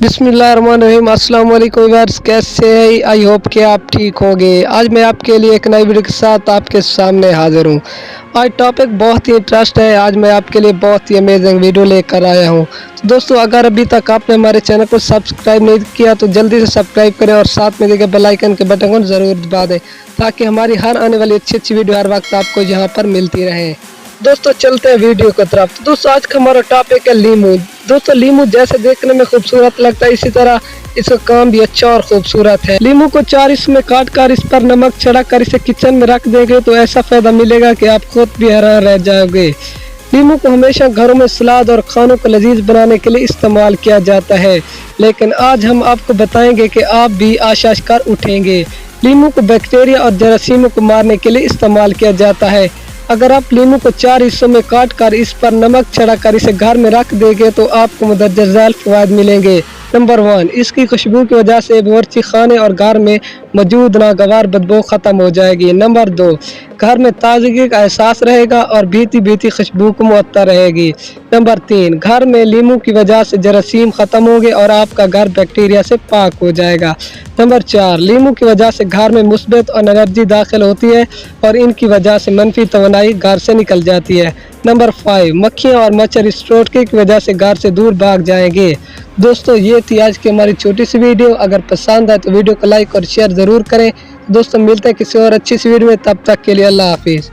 बिस्मिल्लाहिर्रहमानिर्रहीम। अस्सलाम वालेकुम व्यूअर्स, कैसे हैं? आई होप कि आप ठीक होंगे। आज मैं आपके लिए एक नई वीडियो के साथ आपके सामने हाजिर हूँ। आज टॉपिक बहुत ही इंटरेस्ट है। आज मैं आपके लिए बहुत ही अमेजिंग वीडियो लेकर आया हूँ। तो दोस्तों, अगर अभी तक आपने हमारे चैनल को सब्सक्राइब नहीं किया तो जल्दी से सब्सक्राइब करें और साथ में देखे बेल आइकन के बटन को ज़रूर दबा दें, ताकि हमारी हर आने वाली अच्छी वीडियो हर वक्त आपको यहाँ पर मिलती रहे। दोस्तों, चलते हैं वीडियो की तरफ। तो दोस्तों, आज का हमारा टॉपिक है लीमू। दोस्तों, लीमू जैसे देखने में खूबसूरत लगता है, इसी तरह इसका काम भी अच्छा और खूबसूरत है। लीमू को 4 हिस्सों में काट कर इस पर नमक चढ़ा कर इसे किचन में रख देंगे तो ऐसा फायदा मिलेगा कि आप खुद भी हैरान रह जाओगे। लीमू को हमेशा घरों में सलाद और खानों को लजीज बनाने के लिए इस्तेमाल किया जाता है, लेकिन आज हम आपको बताएंगे कि आप भी आशाश कर उठेंगे। लीमू को बैक्टीरिया और जरासीमों को मारने के लिए इस्तेमाल किया जाता है। अगर आप लीमू को 4 हिस्सों में काट कर इस पर नमक चढ़ाकर इसे घर में रख देंगे तो आपको मुतअद्दिद ज़ैल फ़वाइद मिलेंगे। नंबर 1, इसकी खुशबू की वजह से बावर्ची खाने और घर में मौजूद नागवार बदबू ख़त्म हो जाएगी। नंबर 2, घर में ताजगी का एहसास रहेगा और बीती बीती खुशबू को मुअत्तर रहेगी। नंबर 3, घर में लीमू की वजह से जरासीम ख़त्म होंगे और आपका घर बैक्टीरिया से पाक हो जाएगा। नंबर 4, लीमू की वजह से घर में मुस्बत और एनर्जी दाखिल होती है और इनकी वजह से मनफी तवानाई घर से निकल जाती है। नंबर 5, मक्खियाँ और मच्छर इस टोटके की वजह से घर से दूर भाग जाएंगे। दोस्तों, ये थी आज की हमारी छोटी सी वीडियो। अगर पसंद आए तो वीडियो को लाइक और शेयर ज़रूर करें। दोस्तों, मिलते हैं किसी और अच्छी सी वीडियो में, तब तक के लिए अल्लाह हाफिज़।